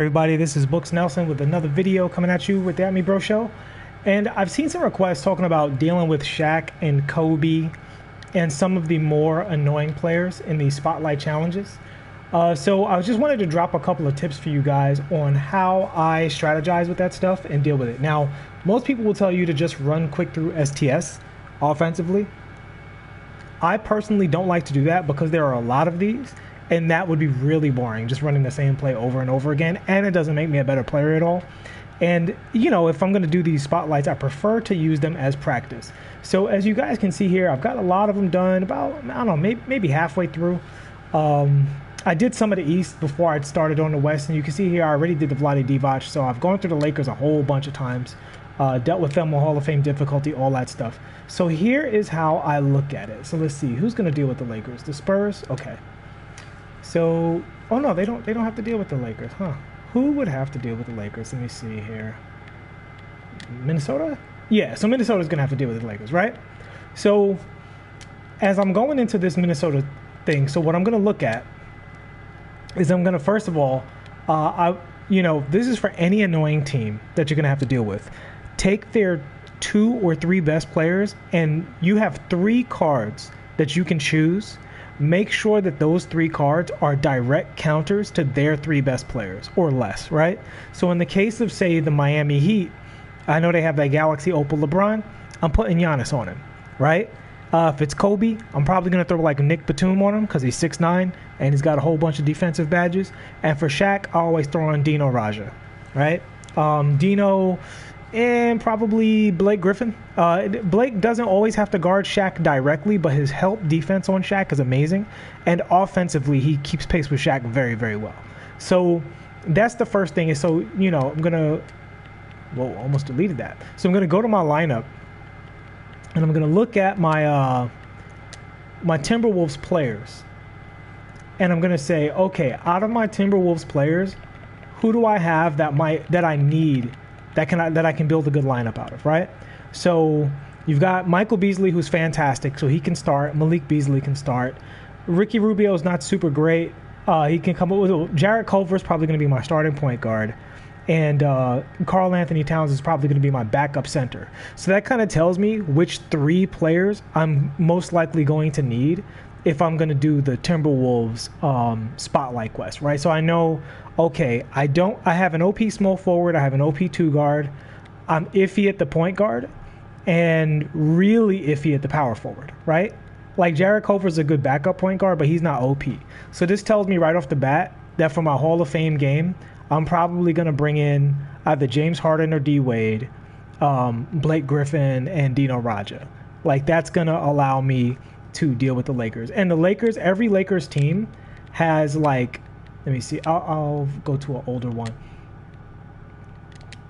Everybody, this is Books Nelson with another video coming at you with the At Me Bro Show. And I've seen some requests talking about dealing with Shaq and Kobe and some of the more annoying players in the Spotlight challenges. So I just wanted to drop a couple of tips for you guys on how I strategize with that stuff and deal with it. Now, most people will tell you to just run quick through STS offensively. I personally don't like to do that because there are a lot of these. And that would be really boring, just running the same play over and over again. And it doesn't make me a better player at all. And, you know, if I'm going to do these spotlights, I prefer to use them as practice. So as you guys can see here, I've got a lot of them done about, I don't know, maybe halfway through. I did some of the East before I'd started on the West. And you can see here, I already did the Vlade Divac. So I've gone through the Lakers a whole bunch of times, dealt with them on Hall of Fame difficulty, all that stuff. So here is how I look at it. So let's see, who's going to deal with the Lakers? The Spurs? Okay. So, oh no, they don't have to deal with the Lakers, huh? Who would have to deal with the Lakers? Let me see here. Minnesota? Yeah, so Minnesota's going to have to deal with the Lakers, right? So, as I'm going into this Minnesota thing, so what I'm going to look at is I'm going to, first of all, this is for any annoying team that you're going to have to deal with. Take their 2 or 3 best players, and you have 3 cards that you can choose. Make sure that those 3 cards are direct counters to their 3 best players or less, right? So in the case of, say, the Miami Heat, I know they have that Galaxy Opal LeBron. I'm putting Giannis on him, right? If it's Kobe, I'm probably going to throw like Nick Batum on him because he's 6'9", and he's got a whole bunch of defensive badges. And for Shaq, I always throw on Dino Raja, right? Dino and probably Blake Griffin. Blake doesn't always have to guard Shaq directly, but his help defense on Shaq is amazing. And offensively, he keeps pace with Shaq very, very well. So that's the first thing. Is so, you know, I'm going to, whoa, almost deleted that. So I'm going to go to my lineup, and I'm going to look at my my Timberwolves players. And I'm going to say, okay, out of my Timberwolves players, who do I have that I need that I can build a good lineup out of, right? So you've got Michael Beasley, who's fantastic, so he can start. Malik Beasley can start. Ricky Rubio is not super great. He can come up with Jarrett Culver is probably going to be my starting point guard, and Karl Anthony Towns is probably going to be my backup center. So that kind of tells me which 3 players I'm most likely going to need if I'm going to do the Timberwolves spotlight quest, right? So I know, okay, I have an OP small forward, I have an OP 2 guard, I'm iffy at the point guard, and really iffy at the power forward, right? Like Jarrett Culver's a good backup point guard, but he's not OP. So this tells me right off the bat that for my Hall of Fame game, I'm probably going to bring in either James Harden or D Wade, Blake Griffin, and Dino Raja. Like that's going to allow me to deal with the Lakers. And the Lakers, every Lakers team has like, let me see, I'll go to an older one.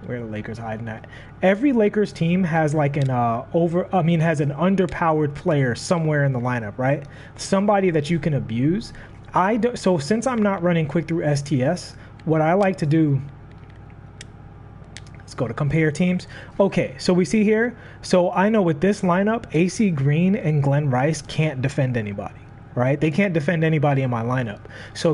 Where are the Lakers hiding at? Every Lakers team has like has an underpowered player somewhere in the lineup, right? Somebody that you can abuse. So since I'm not running quick through STS, what I like to do, let's go to compare teams. Okay, so we see here, so I know with this lineup, AC Green and Glenn Rice can't defend anybody, right? They can't defend anybody in my lineup. So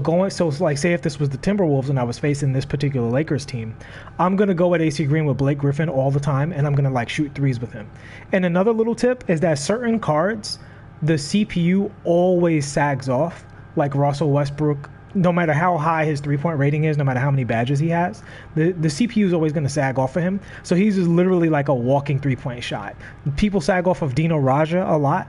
like say if this was the Timberwolves and I was facing this particular Lakers team, I'm going to go at AC Green with Blake Griffin all the time, and I'm going to like shoot threes with him. And another little tip is that certain cards, the CPU always sags off, like Russell Westbrook. No matter how high his 3-point rating is, no matter how many badges he has, the CPU is always going to sag off of him. So he's just literally like a walking 3-point shot. People sag off of Dino Raja a lot.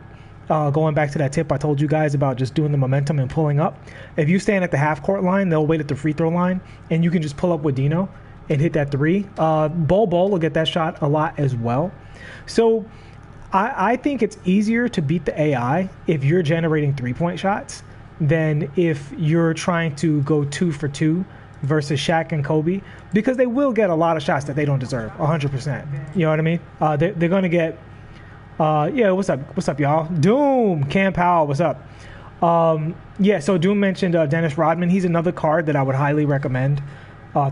Going back to that tip I told you guys about just doing the momentum and pulling up. If you stand at the half-court line, they'll wait at the free throw line, and you can just pull up with Dino and hit that 3. Bol will get that shot a lot as well. So I think it's easier to beat the AI if you're generating 3-point shots than if you're trying to go 2 for 2 versus Shaq and Kobe, because they will get a lot of shots that they don't deserve, 100%. You know what I mean? They're going to get, yeah, what's up, y'all? Doom, Cam Powell, what's up? Yeah, so Doom mentioned Dennis Rodman. He's another card that I would highly recommend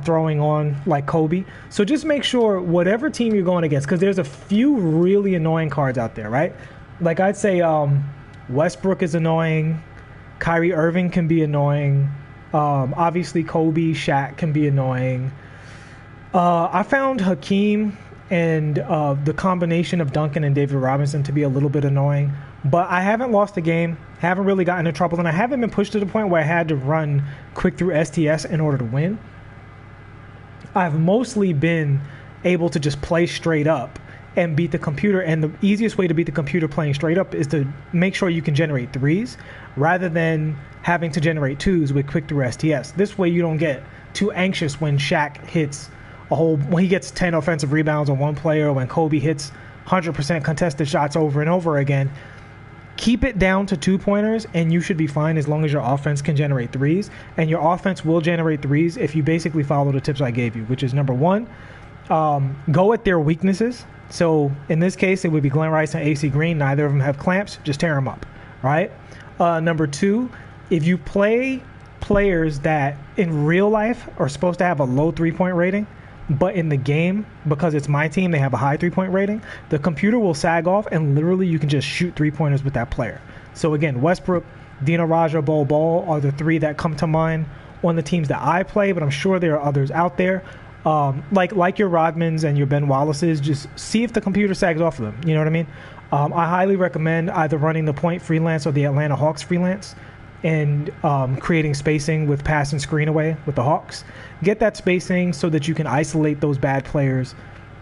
throwing on like Kobe. So just make sure whatever team you're going against, because there's a few really annoying cards out there, right? Like I'd say Westbrook is annoying. Kyrie Irving can be annoying. Obviously, Kobe, Shaq can be annoying. I found Hakeem and the combination of Duncan and David Robinson to be a little bit annoying. But I haven't lost a game, haven't really gotten in trouble, and I haven't been pushed to the point where I had to run quick through STS in order to win. I've mostly been able to just play straight up and beat the computer, and the easiest way to beat the computer playing straight up is to make sure you can generate threes rather than having to generate twos with quick through STS. This way you don't get too anxious when Shaq hits when he gets 10 offensive rebounds on one player, when Kobe hits 100% contested shots over and over again. Keep it down to 2-pointers and you should be fine as long as your offense can generate threes, and your offense will generate threes if you basically follow the tips I gave you, which is number one, go at their weaknesses. So in this case, it would be Glenn Rice and AC Green. Neither of them have clamps. Just tear them up, right? Number two, if you play players that in real life are supposed to have a low 3-point rating, but in the game, because it's my team, they have a high 3-point rating, the computer will sag off and literally you can just shoot 3-pointers with that player. So again, Westbrook, Dino Raja, Bol are the three that come to mind on the teams that I play, but I'm sure there are others out there. Like your Rodmans and your Ben Wallaces, just see if the computer sags off of them. You know what I mean? I highly recommend either running the Point freelance or the Atlanta Hawks freelance and creating spacing with pass and screen away with the Hawks. Get that spacing so that you can isolate those bad players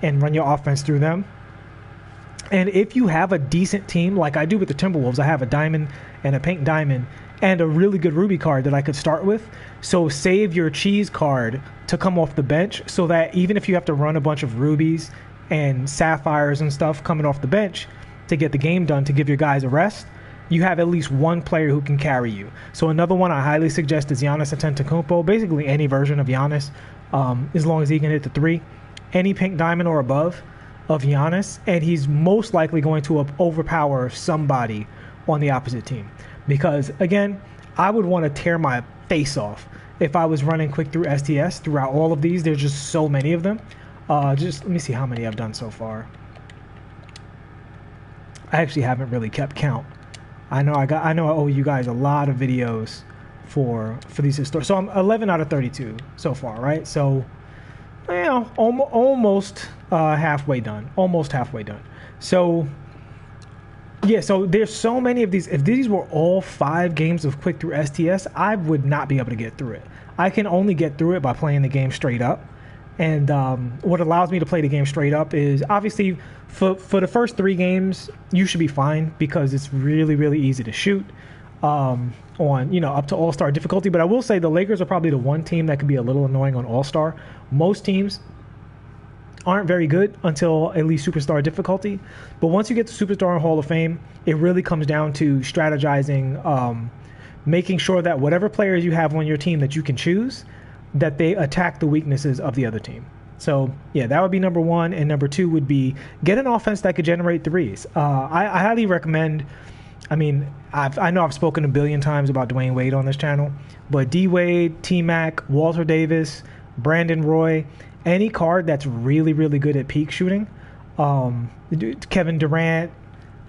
and run your offense through them. And if you have a decent team, like I do with the Timberwolves, I have a diamond and a pink diamond and a really good Ruby card that I could start with. So save your cheese card to come off the bench so that even if you have to run a bunch of rubies and sapphires and stuff coming off the bench to get the game done, to give your guys a rest, you have at least one player who can carry you. So another one I highly suggest is Giannis Antetokounmpo. Basically any version of Giannis, as long as he can hit the three. Any pink diamond or above of Giannis, and he's most likely going to overpower somebody on the opposite team. Because, again, I would want to tear my face off if I was running quick through STS throughout all of these. There's just so many of them. Just let me see how many I've done so far. I actually haven't really kept count. I know I owe you guys a lot of videos for these historic. So I'm 11 out of 32 so far, right? So, you know, almost halfway done. Almost halfway done. So, yeah, so there's so many of these. If these were all 5 games of quick through STS, I would not be able to get through it. I can only get through it by playing the game straight up. And what allows me to play the game straight up is obviously for the first 3 games, you should be fine because it's really, really easy to shoot on, you know, up to All-Star difficulty. But I will say the Lakers are probably the one team that can be a little annoying on All-Star. Most teams aren't very good until at least Superstar difficulty. But once you get to Superstar and Hall of Fame, it really comes down to strategizing, making sure that whatever players you have on your team that you can choose, that they attack the weaknesses of the other team. So, yeah, that would be number 1. And number 2 would be get an offense that could generate threes. I highly recommend, I mean, I know I've spoken a billion times about Dwayne Wade on this channel, but D-Wade, T-Mac, Walter Davis, Brandon Roy, any card that's really, really good at peak shooting, Kevin Durant,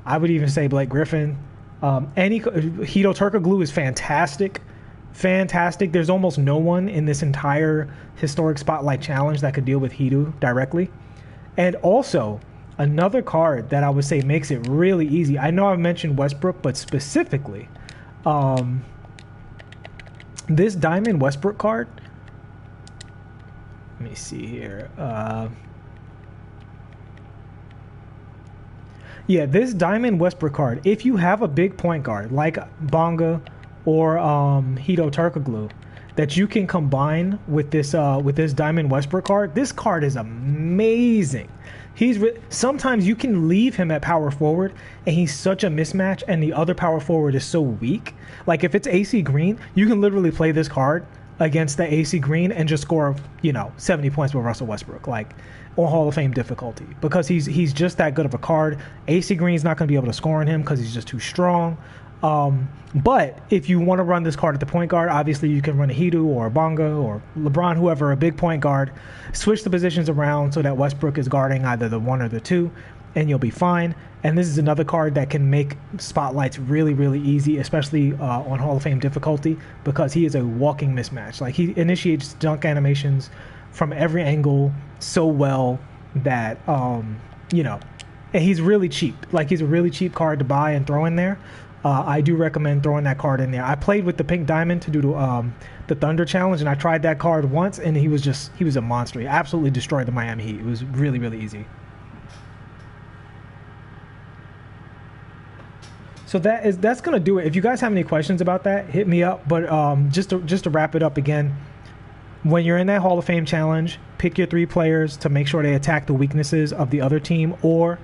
I would even say Blake Griffin, Hito Turkoglu is fantastic. Fantastic. There's almost no one in this entire historic spotlight challenge that could deal with Hidu directly. And also, another card that I would say makes it really easy. I know I've mentioned Westbrook, but specifically, this Diamond Westbrook card. Let me see here. Yeah, this Diamond Westbrook card, if you have a big point guard like Bonga or Hito Turkoglu that you can combine with this Diamond Westbrook card, this card is amazing. Sometimes you can leave him at power forward and he's such a mismatch and the other power forward is so weak. Like if it's AC Green, you can literally play this card against the AC Green and just score, 70 points with Russell Westbrook, like on Hall of Fame difficulty, because he's just that good of a card. AC Green's not going to be able to score on him because he's just too strong. But if you want to run this card at the point guard, obviously you can run a Hidu or a Bonga or LeBron, whoever, a big point guard, switch the positions around so that Westbrook is guarding either the 1 or the 2. and you'll be fine. And this is another card that can make spotlights really, really easy, especially on Hall of Fame difficulty, because he is a walking mismatch. Like, he initiates dunk animations from every angle so well that, you know, and he's really cheap. Like, he's a really cheap card to buy and throw in there. I do recommend throwing that card in there. I played with the Pink Diamond to do the Thunder Challenge, and I tried that card once, and he was a monster. He absolutely destroyed the Miami Heat. It was really, really easy. So that's gonna do it. If you guys have any questions about that, hit me up. But just to wrap it up again, when you're in that Hall of Fame challenge, pick your 3 players to make sure they attack the weaknesses of the other team or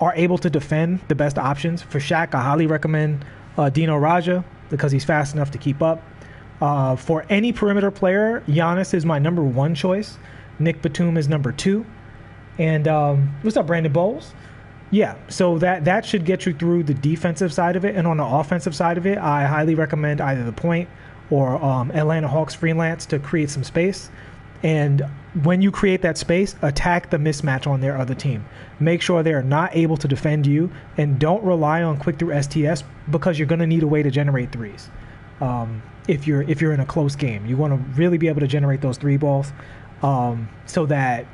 are able to defend the best options. For Shaq, I highly recommend Dino Raja because he's fast enough to keep up. For any perimeter player, Giannis is my number 1 choice. Nick Batum is number 2. And what's up, Brandon Bowles? Yeah, so that should get you through the defensive side of it. And on the offensive side of it, I highly recommend either the point or Atlanta Hawks freelance to create some space. And when you create that space, attack the mismatch on their other team. Make sure they're not able to defend you, and don't rely on quick through STS because you're going to need a way to generate threes. If you're in a close game, you want to really be able to generate those 3 balls so that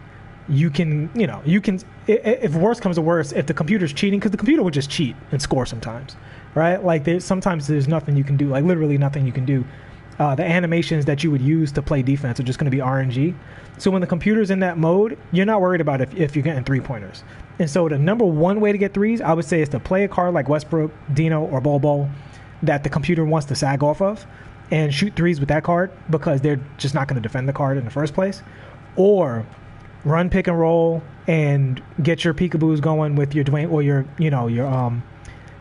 you can, if worse comes to worse, if the computer's cheating, because the computer will just cheat and score sometimes, right? Like, sometimes there's nothing you can do, like literally nothing you can do. The animations that you would use to play defense are just going to be RNG. So when the computer's in that mode, you're not worried about if you're getting 3-pointers. And so the number 1 way to get threes, I would say, is to play a card like Westbrook, Dino, or Bol Bol that the computer wants to sag off of and shoot threes with that card because they're just not going to defend the card in the first place. Or run pick and roll and get your peekaboos going with your Dwayne or your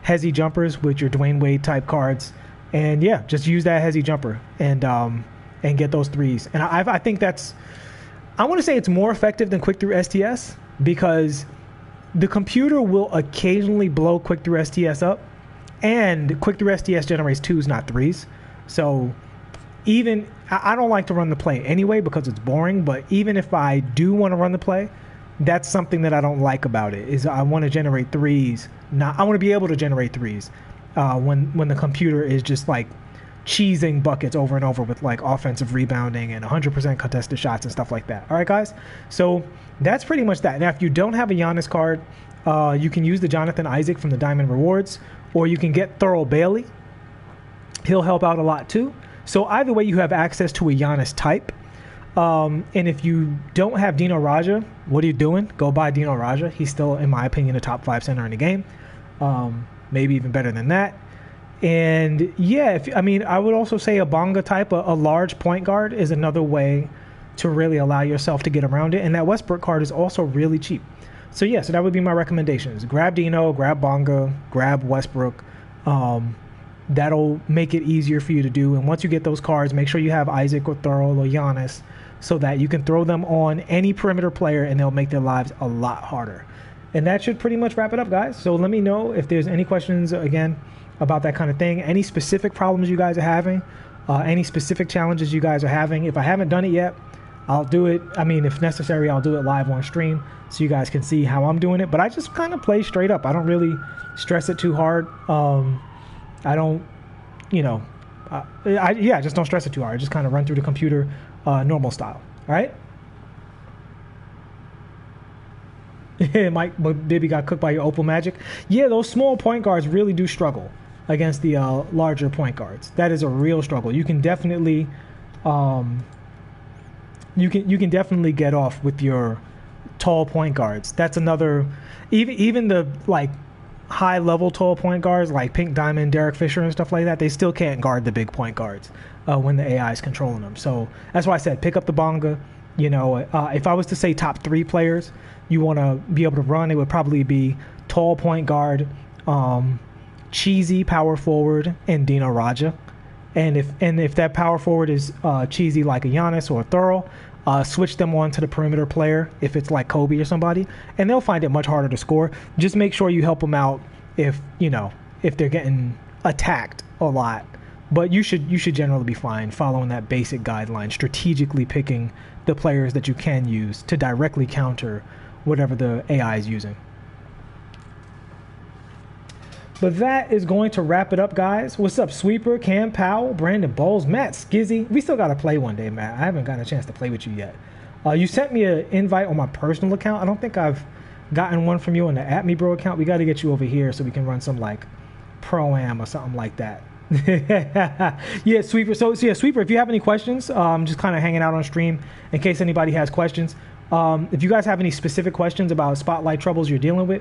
Hezzy jumpers with your Dwayne Wade type cards. And yeah, just use that Hezzy jumper and get those threes. And I think I want to say it's more effective than quick through STS because the computer will occasionally blow quick through STS up, and quick through STS generates 2s, not 3s. So even I don't like to run the play anyway because it's boring, but even if I do want to run the play, that's something that I don't like about it, is I want to generate 3s. I want to be able to generate 3s when the computer is just like cheesing buckets over and over with like offensive rebounding and 100% contested shots and stuff like that. All right, guys? So that's pretty much that. Now, if you don't have a Giannis card, you can use the Jonathan Isaac from the Diamond Rewards, or you can get Thurl Bailey. He'll help out a lot too. So either way, you have access to a Giannis type. And if you don't have Dino Raja, what are you doing? Go buy Dino Raja. He's still, in my opinion, a top 5 center in the game. Maybe even better than that. And yeah, I would also say a Bonga type, a large point guard, is another way to really allow yourself to get around it. And that Westbrook card is also really cheap. So yeah, so that would be my recommendations. Grab Dino, grab Bonga, grab Westbrook. That'll make it easier for you to do. And once you get those cards, make sure you have Isaac or Thurl or Giannis so that you can throw them on any perimeter player and they'll make their lives a lot harder. And that should pretty much wrap it up, guys. So let me know if there's any questions, again, about that kind of thing. Any specific problems you guys are having, any specific challenges you guys are having. If I haven't done it yet, I'll do it. If necessary, I'll do it live on stream so you guys can see how I'm doing it. But I just kind of play straight up. I don't really stress it too hard. I don't, I just don't stress it too hard. I just kind of run through the computer normal style. All right? Mike, baby got cooked by your Opal Magic. Yeah, those small point guards really do struggle against the larger point guards. That is a real struggle. You can definitely, you can definitely get off with your tall point guards. That's another, even the like high level tall point guards like Pink Diamond, Derek Fisher and stuff like that, they still can't guard the big point guards when the AI is controlling them. So that's why I said pick up the Bonga. If I was to say top 3 players you want to be able to run, it would probably be tall point guard, cheesy power forward, and Dino Raja. And if that power forward is cheesy like a Giannis or a Thurl, switch them on to the perimeter player if it's like Kobe or somebody, and they'll find it much harder to score. Just make sure you help them out if they're getting attacked a lot. But you should generally be fine following that basic guideline, strategically picking the players that you can use to directly counter whatever the AI is using. But that is going to wrap it up, guys. What's up, Sweeper, Cam Powell, Brandon Bowles, Matt Skizzy? We still got to play one day, Matt. I haven't gotten a chance to play with you yet. You sent me an invite on my personal account. I don't think I've gotten one from you on the @MeBro account. We got to get you over here so we can run some like Pro-Am or something like that. Yeah, Sweeper. So yeah, Sweeper, if you have any questions, just kind of hanging out on stream in case anybody has questions. If you guys have any specific questions about spotlight troubles you're dealing with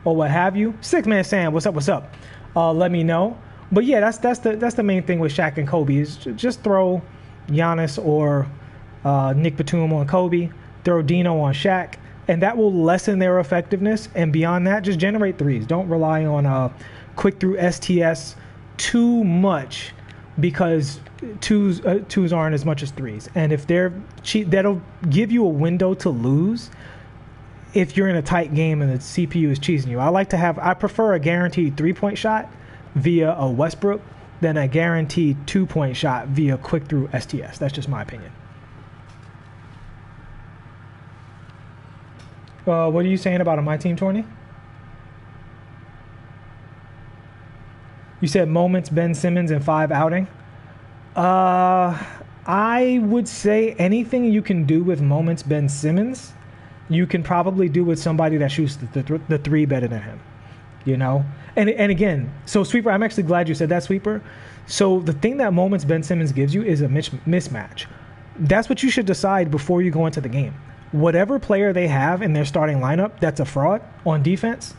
or what have you, Six-Man Sam, what's up? Let me know. But yeah, that's the main thing with Shaq and Kobe is just throw Giannis or Nick Batum on Kobe, throw Dino on Shaq, and that will lessen their effectiveness. And beyond that, just generate threes. Don't rely on quick through STS too much because twos aren't as much as threes. And if they're cheap, that'll give you a window to lose if you're in a tight game and the CPU is cheesing you. I prefer a guaranteed 3-point shot via a Westbrook than a guaranteed 2-point shot via quick through STS. That's just my opinion. What are you saying about a My Team tourney? You said moments Ben Simmons and 5 outing. I would say anything you can do with moments Ben Simmons, you can probably do with somebody that shoots the three better than him. You know? And again, so Sweeper, I'm actually glad you said that, Sweeper. So the thing that moments Ben Simmons gives you is a mismatch. That's what you should decide before you go into the game. Whatever player they have in their starting lineup that's a fraud on defense,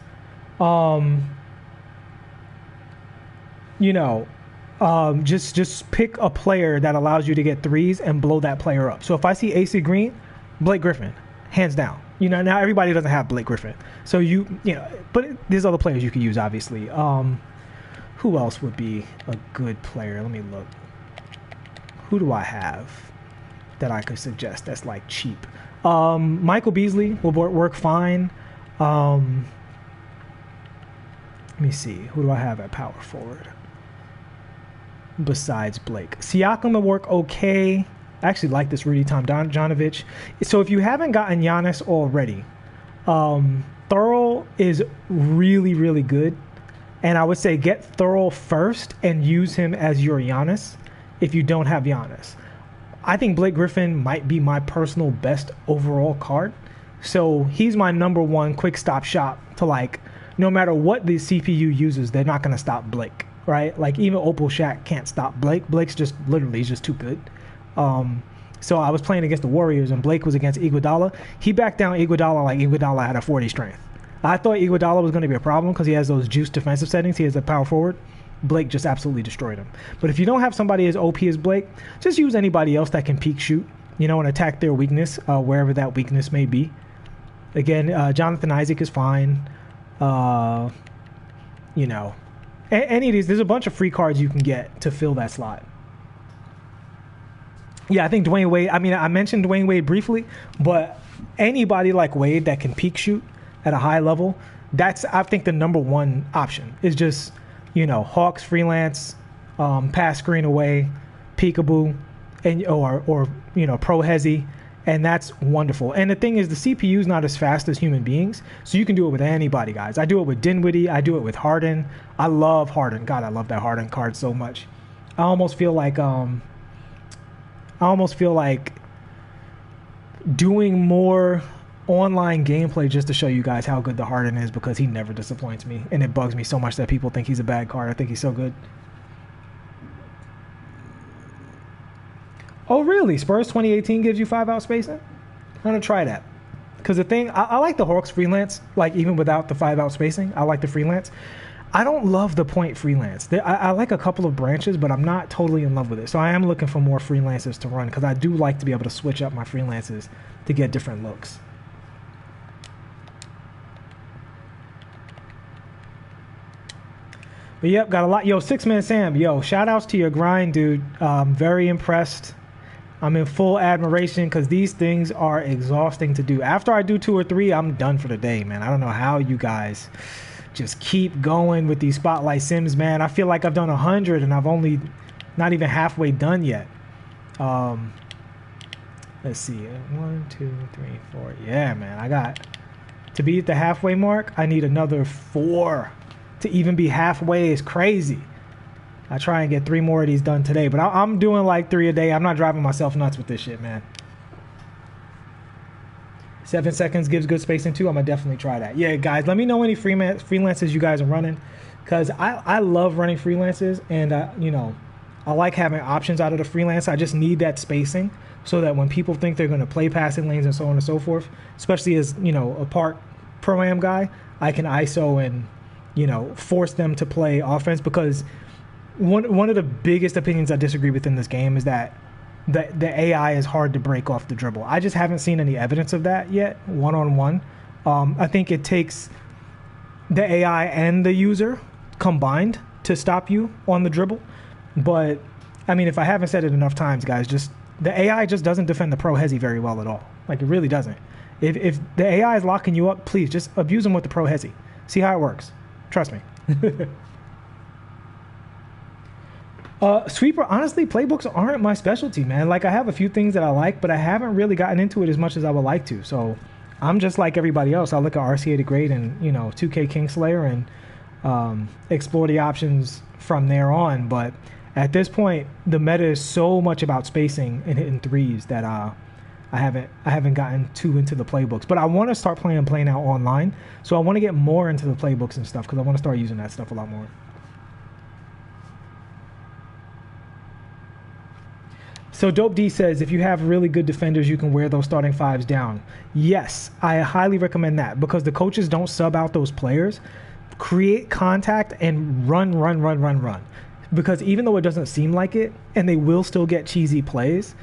just pick a player that allows you to get threes and blow that player up. So if I see AC Green, Blake Griffin, hands down. You know, now everybody doesn't have Blake Griffin. So but there's other players you could use, obviously. Who else would be a good player? Let me look. Who do I have that I could suggest that's like cheap? Michael Beasley will work fine. Let me see. Who do I have at power forward besides Blake? Siakam will work okay. I actually like this Rudy Tomjanovich. So if you haven't gotten Giannis already, Thurl is really, really good. And I would say get Thurl first and use him as your Giannis if you don't have Giannis. I think Blake Griffin might be my personal best overall card. So he's my number one quick stop shop to no matter what the CPU uses, they're not going to stop Blake, right? Like even Opal Shaq can't stop Blake. Blake's just he's just too good. So I was playing against the Warriors and Blake was against Iguodala. He backed down Iguodala like Iguodala had a 40 strength. I thought Iguodala was going to be a problem because he has those juice defensive settings. He has a power forward. Blake just absolutely destroyed him. But if you don't have somebody as OP as Blake, just use anybody else that can peek shoot, and attack their weakness, wherever that weakness may be. Again, Jonathan Isaac is fine. Any of these, there's a bunch of free cards you can get to fill that slot. Yeah, I think Dwayne Wade, I mentioned Dwayne Wade briefly, but anybody like Wade that can peek shoot at a high level, that's, I think, the number one option is just, Hawks freelance, pass screen away, peekaboo, and or pro hezzy, and that's wonderful. And the thing is, the CPU is not as fast as human beings, so you can do it with anybody, guys. I do it with Dinwiddie. I do it with Harden. I love Harden. God, I love that Harden card so much. I almost feel like doing more online gameplay just to show you guys how good the Harden is, because he never disappoints me, and it bugs me so much that people think he's a bad card. I think he's so good. Oh really? Spurs 2018 gives you 5-out spacing? I'm gonna try that, because the thing, I like the Hawks freelance, like even without the 5-out spacing. I like the freelance. I don't love the point freelance. I like a couple of branches, but I'm not totally in love with it. So I am looking for more freelancers to run, because I do like to be able to switch up my freelances to get different looks. But yep, got a lot. Yo, Six-Man Sam, yo, shout outs to your grind, dude. Very impressed. I'm in full admiration, because these things are exhausting to do. After I do 2 or 3, I'm done for the day, man. I don't know how you guys just keep going with these Spotlight Sims, man. I feel like I've done 100 and I've only not even halfway done yet. Let's see. 1, 2, 3, 4. Yeah, man. I got to be at the halfway mark. I need another 4. to even be halfway is crazy. I try and get 3 more of these done today, but I'm doing like 3 a day. I'm not driving myself nuts with this shit, man. 7 seconds gives good spacing too. I'm gonna definitely try that. Yeah, guys, let me know any freelances you guys are running, because I love running freelances, and you know, I like having options out of the freelance. I just need that spacing so that when people think they're going to play passing lanes and so on and so forth, especially as, you know, a part pro-am guy, I can ISO and, you know, force them to play offense, because one of the biggest opinions I disagree with in this game is that the AI is hard to break off the dribble. I just haven't seen any evidence of that yet, one-on-one. I think it takes the AI and the user combined to stop you on the dribble. But, I mean, if I haven't said it enough times, guys, just the AI just doesn't defend the pro hezi very well at all. Like, it really doesn't. If the AI is locking you up, please just abuse them with the pro hezi. See how it works. Trust me. Sweeper, honestly, playbooks aren't my specialty, man. Like, I have a few things that I like, but I haven't really gotten into it as much as I would like to. So I'm just like everybody else. I'll look at RCA to grade and, you know, 2K Kingslayer and explore the options from there on. But at this point, the meta is so much about spacing and hitting threes that I haven't gotten too into the playbooks. But I want to start playing now online, so I want to get more into the playbooks and stuff, because I want to start using that stuff a lot more. So Dope D says, if you have really good defenders, you can wear those starting 5s down. Yes, I highly recommend that, because the coaches don't sub out those players. Create contact and run. Because even though it doesn't seem like it, and they will still get cheesy plays,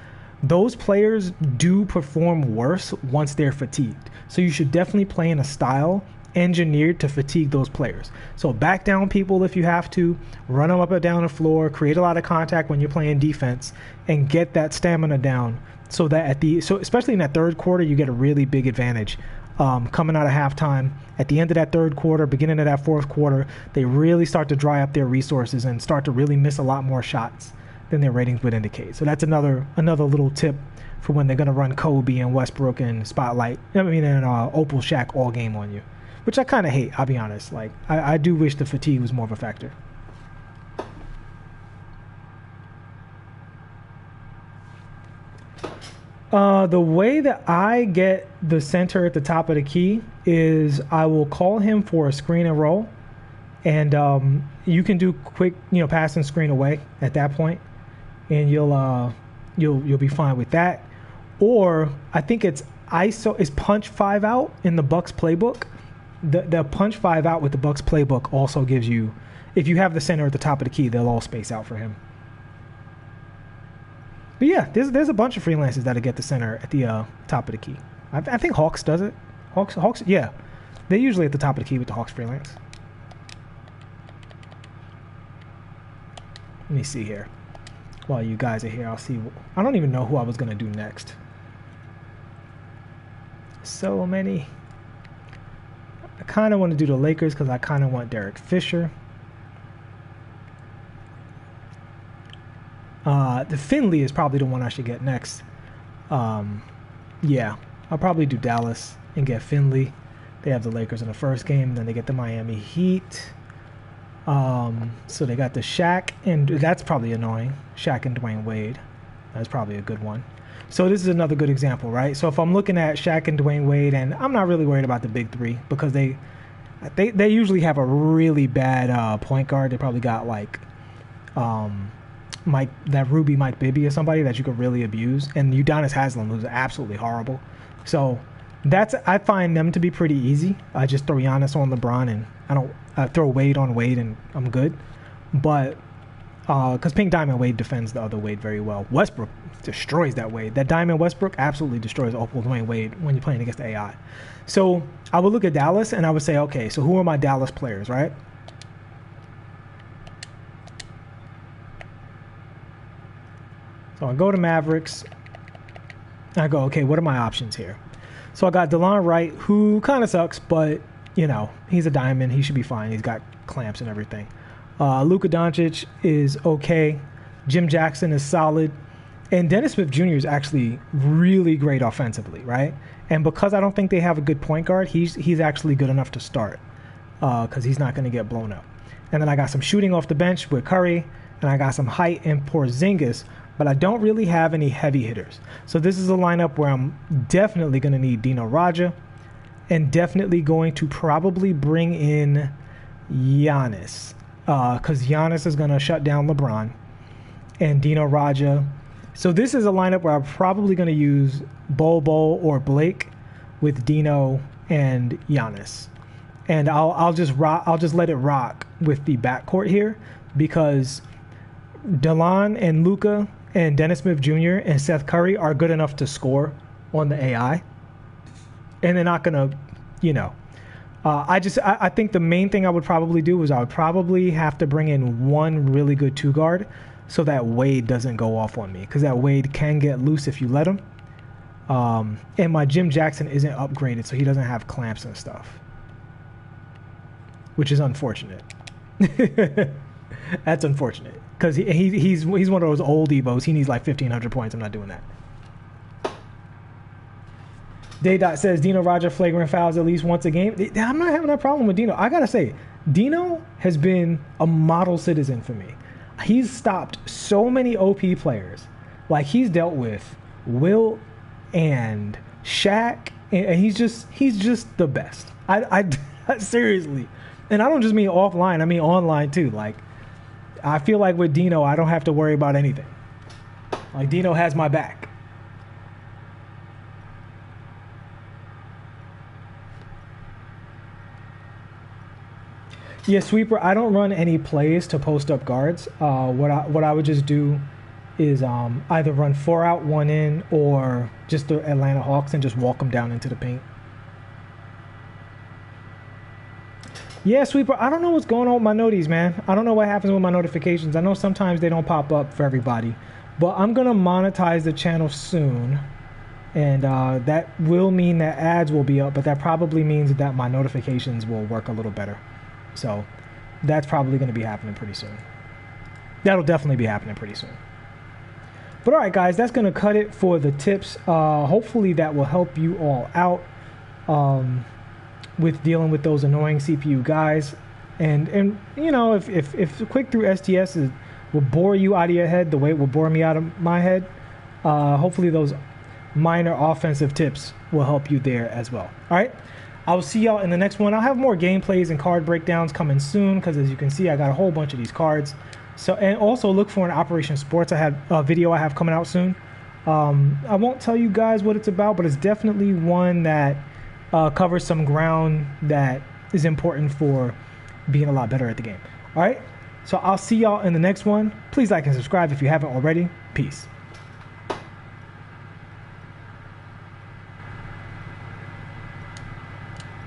those players do perform worse once they're fatigued. So you should definitely play in a style engineered to fatigue those players. So back down people if you have to, run them up and down the floor, create a lot of contact when you're playing defense, and get that stamina down, so that especially in that third quarter, you get a really big advantage. Coming out of halftime, at the end of that third quarter, beginning of that fourth quarter, they really start to dry up their resources and start to really miss a lot more shots than their ratings would indicate. So that's another little tip for when they're going to run Kobe and Westbrook and Spotlight, and Opal Shaq all game on you, which I kind of hate, I'll be honest. Like, I do wish the fatigue was more of a factor. The way that I get the center at the top of the key is I will call him for a screen and roll, and you can do quick, pass and screen away at that point, and you'll be fine with that. Or I think it's punch 5 out in the Bucks playbook. The punch 5 out with the Bucks playbook also gives you, if you have the center at the top of the key, they'll all space out for him. But yeah, there's a bunch of freelancers that'll get the center at the top of the key. I think Hawks does it. Hawks, yeah. They're usually at the top of the key with the Hawks freelance. Let me see here. While you guys are here, I'll see. I don't even know who I was going to do next. So many. I kind of want to do the Lakers because I kind of want Derek Fisher. The Finley is probably the one I should get next. Yeah, I'll probably do Dallas and get Finley. They have the Lakers in the first game, then they get the Miami Heat. So they got the Shaq, and that's probably annoying. Shaq and Dwayne Wade. That's probably a good one. So this is another good example, right? So if I'm looking at Shaq and Dwayne Wade, and I'm not really worried about the big three because they usually have a really bad point guard. They probably got like that Ruby Mike Bibby or somebody that you could really abuse, and Udonis Haslem, who's absolutely horrible. So I find them to be pretty easy. I just throw Giannis on LeBron, and I throw Wade on Wade, and I'm good. But because Pink Diamond Wade defends the other Wade very well. Westbrook destroys that Wade. That Diamond Westbrook absolutely destroys Opal Dwayne Wade when you're playing against the AI. So I would look at Dallas, and I would say, okay, so who are my Dallas players, right? So I go to Mavericks. I go, okay, what are my options here? So I got DeLon Wright, who kind of sucks, but, he's a diamond. He should be fine. He's got clamps and everything. Luka Doncic is okay. Jim Jackson is solid. And Dennis Smith Jr. is actually really great offensively, right? And because I don't think they have a good point guard, he's actually good enough to start. because he's not going to get blown up. And then I got some shooting off the bench with Curry, and I got some height in Porzingis, but I don't really have any heavy hitters. So this is a lineup where I'm definitely going to need Dino Raja, and definitely going to probably bring in Giannis, because Giannis is going to shut down LeBron and Dino Raja. So this is a lineup where I'm probably going to use Bobo or Blake with Dino and Giannis, and I'll just let it rock with the backcourt here, because Delon and Luka and Dennis Smith Jr. and Seth Curry are good enough to score on the AI, and they're not gonna, I think the main thing I would probably do is I would probably have to bring in one really good 2-guard so that Wade doesn't go off on me, because that Wade can get loose if you let him. And my Jim Jackson isn't upgraded, so he doesn't have clamps and stuff, which is unfortunate. That's unfortunate, because he's one of those old Evos. He needs like 1,500 points. I'm not doing that. Daydot says Dino Raja flagrant fouls at least once a game. I'm not having that problem with Dino. I gotta say, Dino has been a model citizen for me. He's stopped so many OP players. Like, he's dealt with Wilt and Shaq, and he's just the best. I seriously, and I don't just mean offline. I mean online too. Like, I feel like with Dino, I don't have to worry about anything. Like, Dino has my back. Yeah, Sweeper, I don't run any plays to post up guards. What I would just do is either run 4 out, 1 in, or just the Atlanta Hawks and just walk them down into the paint. Yeah, Sweeper, I don't know what's going on with my noties, man. I don't know what happens with my notifications. I know sometimes they don't pop up for everybody, but I'm going to monetize the channel soon, and that will mean that ads will be up, but that probably means that my notifications will work a little better. So that's probably going to be happening pretty soon. That'll definitely be happening pretty soon. But all right, guys, that's going to cut it for the tips. Hopefully that will help you all out with dealing with those annoying CPU guys. And if quick through STS will bore you out of your head the way it will bore me out of my head, hopefully those minor offensive tips will help you there as well. All right. I will see y'all in the next one. I'll have more gameplays and card breakdowns coming soon, because as you can see, I got a whole bunch of these cards. So, and also look for an Operation Sports video I have coming out soon. I won't tell you guys what it's about, but it's definitely one that covers some ground that is important for being a lot better at the game. All right, so I'll see y'all in the next one. Please like and subscribe if you haven't already. Peace.